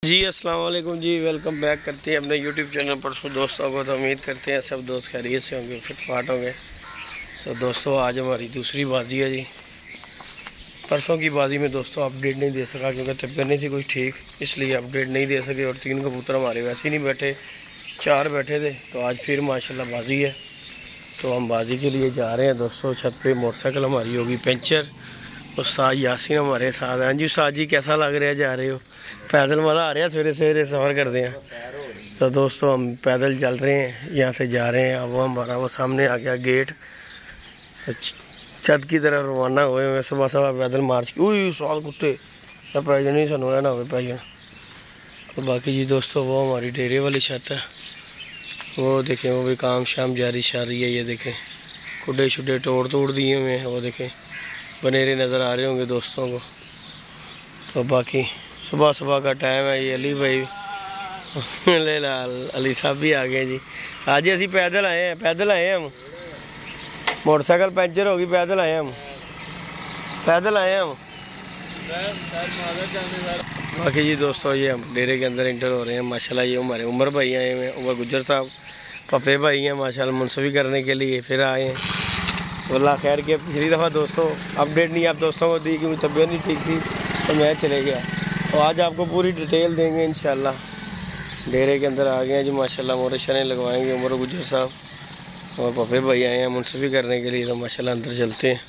जी अस्सलाम वालेकुम जी, welcome back करते हैं अपने यूट्यूब चैनल पर। दोस्तों को तो उम्मीद करते हैं सब दोस्त खैरियत से होंगे, फिटफाट होंगे। तो दोस्तों आज हमारी दूसरी बाजी है जी। परसों की बाजी में दोस्तों अपडेट नहीं दे सका क्योंकि तबीयत नहीं थी कुछ ठीक, इसलिए अपडेट नहीं दे सके। और 3 कबूतर हमारे वैसे ही नहीं बैठे, 4 बैठे थे। तो आज फिर माशाल्लाह बाजी है, तो हम बाजी के लिए जा रहे हैं दोस्तों। छत पे मोटरसाइकिल हमारी होगी पंचर। उस्ताद यासीन हमारे साथ हैं जी। उस्ताद जी कैसा लग रहा है, जा रहे हो? पैदल मज़ा आ रहा है, सवेरे सवेरे सफ़र करते हैं। तो दोस्तों हम पैदल चल रहे हैं, यहाँ से जा रहे हैं। अब हमारा वो सामने आ गया गेट, तो छत की तरफ रवाना हुए। मैं सुबह सुबह पैदल मार्च उई साल कुत्ते या पैजन नहीं सुनो ना हो पैजन। तो बाकी जी दोस्तों वो हमारी डेरे वाली छत है, वो देखें वो भी काम शाम जारी शारी है। ये देखें कुड्डे शुड्डे तोड़ दिए हुए हैं, वो देखें बनेरे नज़र आ रहे होंगे दोस्तों को। तो बाकी सुबह सुबह का टाइम है। ये अली भाई ले अली साहब भी आ गए जी। आज ही असी पैदल आए हैं हम। मोटरसाइकिल पंचर होगी, पैदल आए हम। बाकी जी दोस्तों ये हम डेरे के अंदर इंटर हो रहे हैं माशाल्लाह। ये हमारे उमर भाई आए हैं, उमर गुज्जर साहब पप्पे भाई हैं माशाल्लाह, मुंसफी करने के लिए फिर आए हैं। तो अल्लाह खैर के पिछली दफ़ा दोस्तों अपडेट नहीं आप दोस्तों को दी क्योंकि तबीयत नहीं ठीक थी, तो मैं चले गया। तो आज आपको पूरी डिटेल देंगे इंशाल्लाह। डेरे के अंदर आ गए हैं जी माशाल्लाह। मोरेशनें लगवाएंगे उमर गुज्जर साहब और पप्पे भाई आए हैं मुंसफी करने के लिए। तो माशाल्लाह अंदर चलते हैं।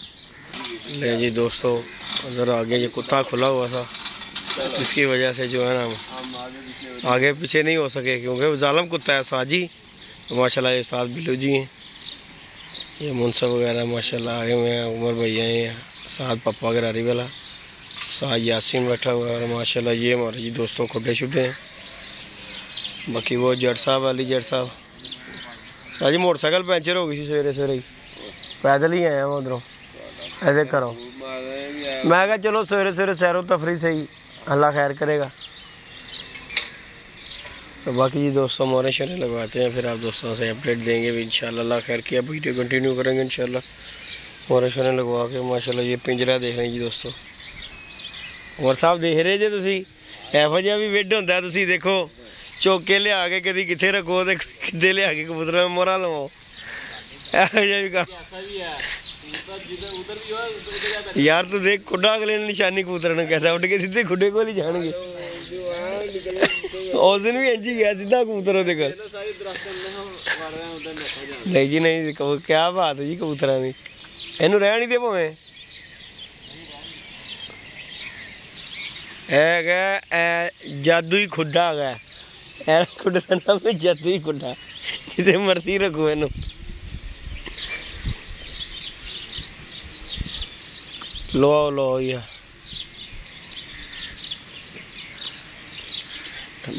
ले जी दोस्तों अंदर आ गए। ये कुत्ता खुला हुआ था, इसकी वजह से जो है ना हम आगे पीछे नहीं हो सके क्योंकि वो जालम कुत्ता है साजी। तो माशाल्लाह ये साथ बिल्लू जी हैं, ये मुंसफ वगैरह माशाल्लाह आए हुए हैं। उमर भाई आए हैं साथ, पप्पा गरारी वाला साथ यासीन बैठा हुआ है। और माशाल्लाह ये हमारे जी दोस्तों खुड्डे शुड्डे हैं। बाकी वो जट साहब वाली जट साहब साजी मोटरसाइकिल पंचर हो गई थी सवेरे सवेरे ही, पैदल ही आए हैं उधरों। ऐसे करो मैं कहा चलो सवेरे सवेरे सैरो तफरी से ही अल्लाह खैर करेगा। तो बाकी जी दोस्तों मोरे शरे लगवाते हैं, फिर आप दोस्तों से अपडेट देंगे भी इंशाल्लाह। अल्लाह खैर किया वीडियो कंटिन्यू करेंगे इंशाल्लाह। मोरे शरे लगवा के माशाल्लाह ये पिंजरा देख रहे हैं जी दोस्तों। और साहब देख रहे जे तुसी एहो जिहा भी विड होंदा, तुसी देखो चुक के लिया के कदी किथे रखो ते किथे लिया के कबूतरां में मोहरा लवाओ, एहो जिहा भी काम यार। तू देख खुड्डा अगले ने निशानी कबूतर ने कहता उड़ के सीधे खुड्डे कोल ही जाणगे। उस दिन भी इंज ही गया सीधा कबूतर ओहदे कोल। नहीं जी नहीं, क्या बात है जी कबूतरां दी, इहनूं रहण नहीं दे भावें। जादू ही खुड्डा है, खुड्डे का नाम है जादू ही खुड्डा, जिसे मर्जी रखो इनू। लो या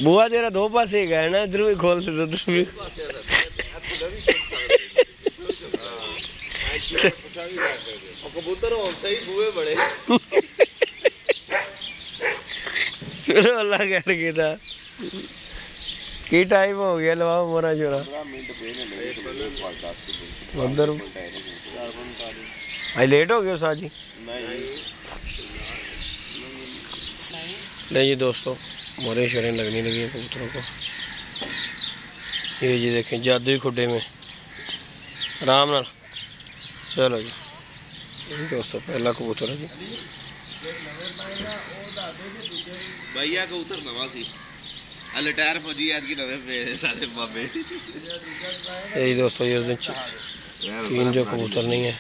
बुआ तेरा 2 पासे गया ना, इधर भी खोल दे उधर भी। कबूतर सही बुए बड़े चलो अल्लाह कह के था की टाइम हो गया लवा मोरा छोरा उधर। आई लेट हो गया साजी। नहीं जी दोस्तों मोरे शरें लगने लगी है कबूतरों को। ये जी देखें जादुई खुड्डे में आराम नाल। चलो जी दोस्तों पहला कबूतर है जी भैया कबूतर नवा सी हले टायर फौजी याद की नवे पे सारे बाबे। यही दोस्तों ये उस दिन 3 जो कबूतर नहीं है।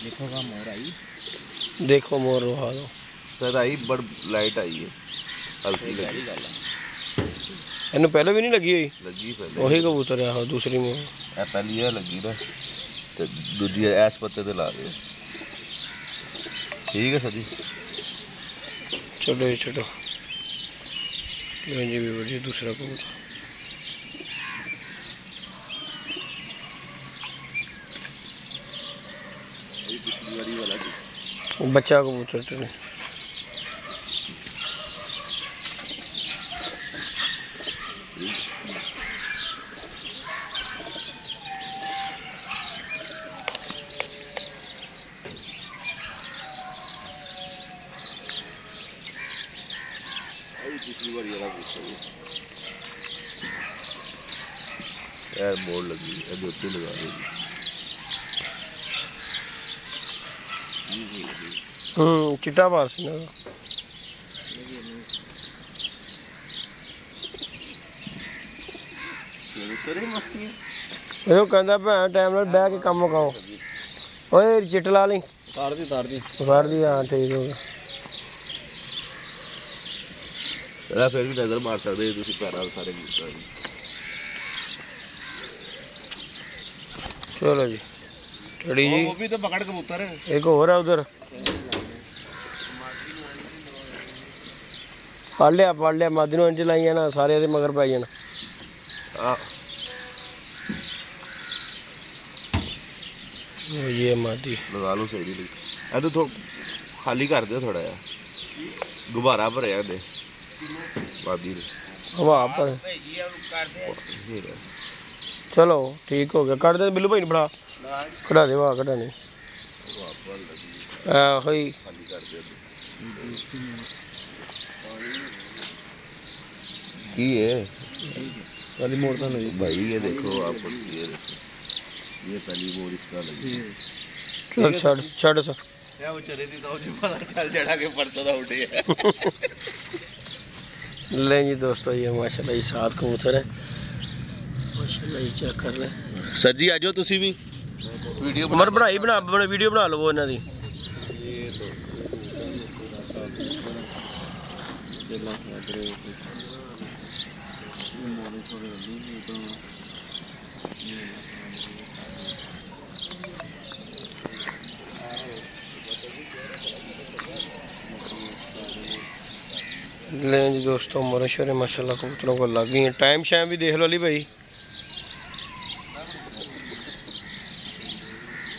देखो मोर आई, देखो मोर रोहा दो सर आई बड़ लाइट आई है हल्की लगी गल इन्हू पहले भी नहीं लगी हुई, लगी पहले वही कबूतर है दूसरी में ए पहली है लगी ना ते दूजी ऐस पत्ते ते ला दे। ठीक है सर जी छोटो जी छोटो जी भी बढ़िया दूसरा कबूतर। बच्चा कबूतर चले पिछली बार वाला पूछा यार मोड़ लगी है दोस्तों लगा देगी चिट्टा पास ना सरे मस्ती ਉਹ ਕਹਿੰਦਾ ਭੈਣ ਟਾਈਮ ਨਾਲ ਬਹਿ ਕੇ ਕੰਮ ਮੁਕਾਓ ਓਏ ਚਿੱਟ ਲਾ ਲਈ तार दी ਫੜ ਦੀ ਹਾਂ ਠੀਕ ਹੋ ਗਿਆ तेरा फिर भी नजर मार सकते हो तुसी पैरां सारे कबूतर चलो जी टड़ी जी वो भी तो पकड़ कबूतर है एक और है उधर पढ़ लिया मादी इंज लाइया ना सारे मगर पै जाना ये मादी लगा लो सही नहीं तो खाली कर दो थोड़ा यार गुब्बारा भरया दे मादी हवा पर चलो ठीक हो गया कर दे बिल्लू भाई बड़ा कढ़ा दे वाह कढ़ा नहीं खाली कर दे की है पहली मोड़ तो नहीं भाई ये देखो आप ये पहली मोड़ इसका लगी चल छड़ सर या वो चले थी तो जो पता चल चढ़ा के परसों दा उठे ले जी दोस्तों ये माशाल्लाह ये 7 कबूतर है माशाल्लाह ये चेक कर ले सर जी आ जाओ तुसी भी वीडियो उमर बनाई बना वीडियो बना लो इन्हां दी ले जी दोस्तों मरशर माशाल्लाह कबूतरों को लग गई है टाइम शाम भी देख लो अली भाई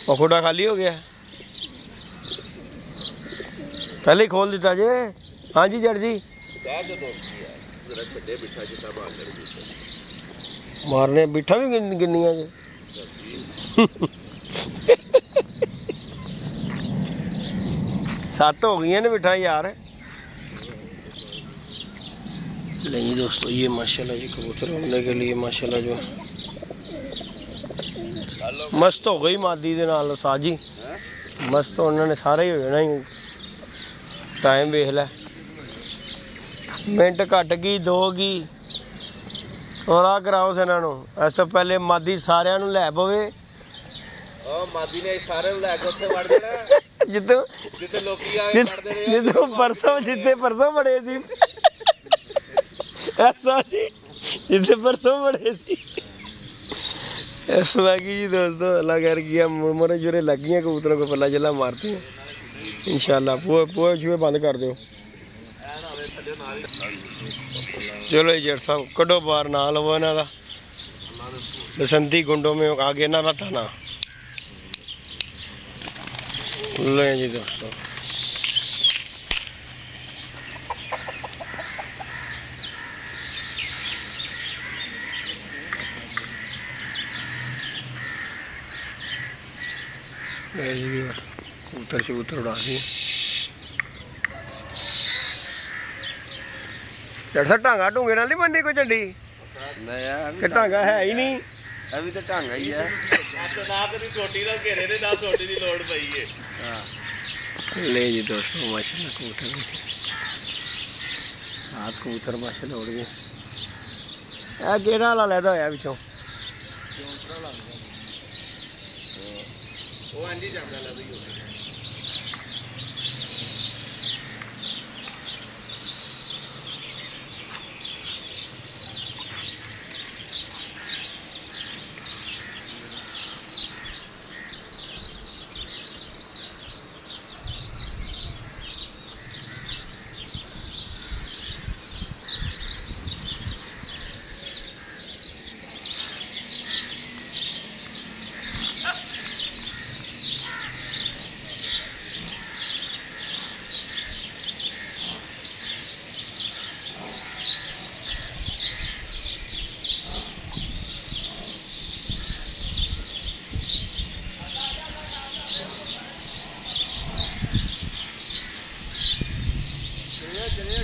पखोड़ा खाली हो गया पहले ही खोल देता जे हाँ जी जड़ जी मारने बिठा भी गिनिया जे सात हो गई ने बिठा यार नहीं दोस्तों ये माशाल्लाह जी कबूतर उड़ने के लिए माशाल्लाह जो मस्त हो गई मादी दे नाल साजी मस्त उन्होंने सारे ही हो जाना ही टाइम वेख लै मिनट घट गई 2 गई थोड़ा कराओ से इन्हों इस तो पहले मादी सारिਆਂ ਨੂੰ ਲੈ ਪਵੇ मादी ने सारे लैके उत्थे वड़ जाना जितों जिथे लोकी आके वड़दे रहे जितों परसों बड़े सी ऐसा जी जिथे परसों बड़े सी बाकी जी दोस्तों अल्लाह कर किया मोरे जोरे लग गई कबूतरों को पल्ला जला मारते हैं इंशाल्लाह पोए छुए बंद कर दो चलो जट साहब कड़ो बार ना लो इन्हों का बसंती गुंडों में आगे ना रहता ना लो जी दोस्तों कबूतर शबूतर उड़ा दी ढांगा ढूंगे नाल नहीं बननी कोई चंडी ढांगा है ही नहीं अभी तो ढांगा ही है ना कभी छोटी ना घेरे ने ना छोटी की लोड़ पई है ले जी दोस्तों माशाल्लाह कबूतर 7 कबूतर माशाल्लाह उड़ गए केड़ा वाला लैदा होया विचों वो अंडी जांदा लदी हो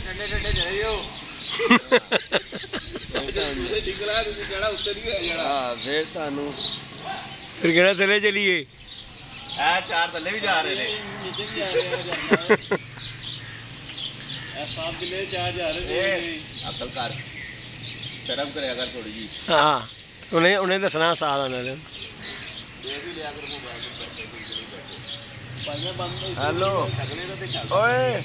ठंडे ठंडे चले जाओ फिर कहना चले चलिए चार थले भी जा रहे थे अकल कर शर्म करे अगर थोड़ी जी। हाँ उन्हें उन्हें दसना साथ आने हेलो ओए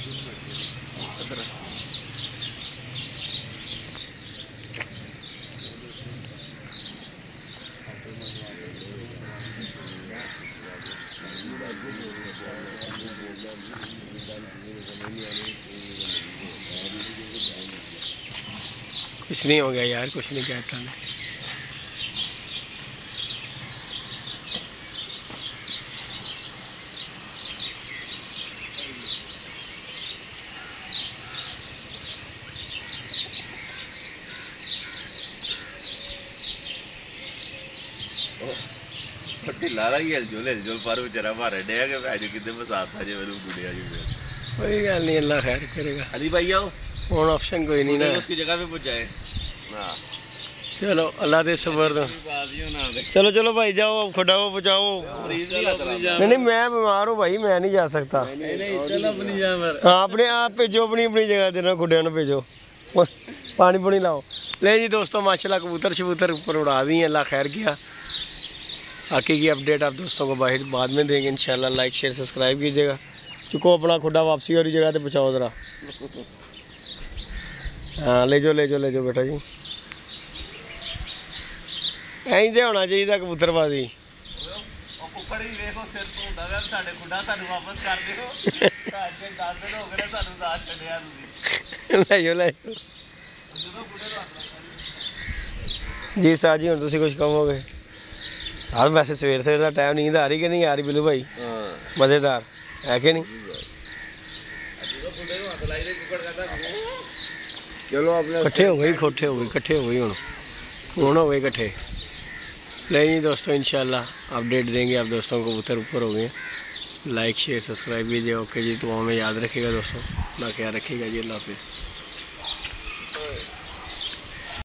कुछ नहीं हो गया यार, कुछ नहीं कहता मैं। लाला ही हिलजुल पर बेचारा मारे डे के पैज कितने बसाता जे मेरे गुड़िया जी कोई गल नहीं, अल्लाह खैर करेगा। अली भाई आओ और ऑप्शन कोई नहीं ना, उसकी जगह पे पहुंच जाए। हां चलो अल्लाह दे सबर दो। चलो चलो भाई जाओ, खुदाओ बचाओ। नहीं नहीं मैं बीमार हूँ भाई, मैं नहीं जा सकता। हाँ अपने आप भेजो, अपनी अपनी जगह देना, खुडिया ने भेजो, पानी पुनी लाओ। ले जी दोस्तों माशाल्लाह कबूतर शबूतर ऊपर उड़ा दी हैं, अल्लाह खैर किया। आगे की अपडेट आप दोस्तों को बाहर बाद में देंगे इंशाल्लाह। लाइक शेयर सब्सक्राइब कीजिएगा। चुको अपना खुदा वापसी वाली जगह पे पहुँचाओ ज़रा। हाँ ले जाओ ले जाओ ले जाओ बेटा जी, ऐं तो होना चाहिए कबूतरबाजी। जी साह जी, हम तुम कुछ कहोगे साहब? वैसे सवेर सवेर का टाइम, नींद आ रही कि नहीं आ रही बिल्लू भाई? मज़ेदार है कि नहीं? चलो अपने इकट्ठे हो गई, खोटे हो गई, इकट्ठे हो गई, हूँ हो गए इकट्ठे। नहीं दोस्तों इंशाल्लाह अपडेट देंगे आप दोस्तों को। कबूतर ऊपर हो गए। लाइक शेयर सब्सक्राइब कीजिए। ओके जी, तो हमें याद रखिएगा दोस्तों, ना क्या रखिएगा जी। अल्लाह हाफिज़।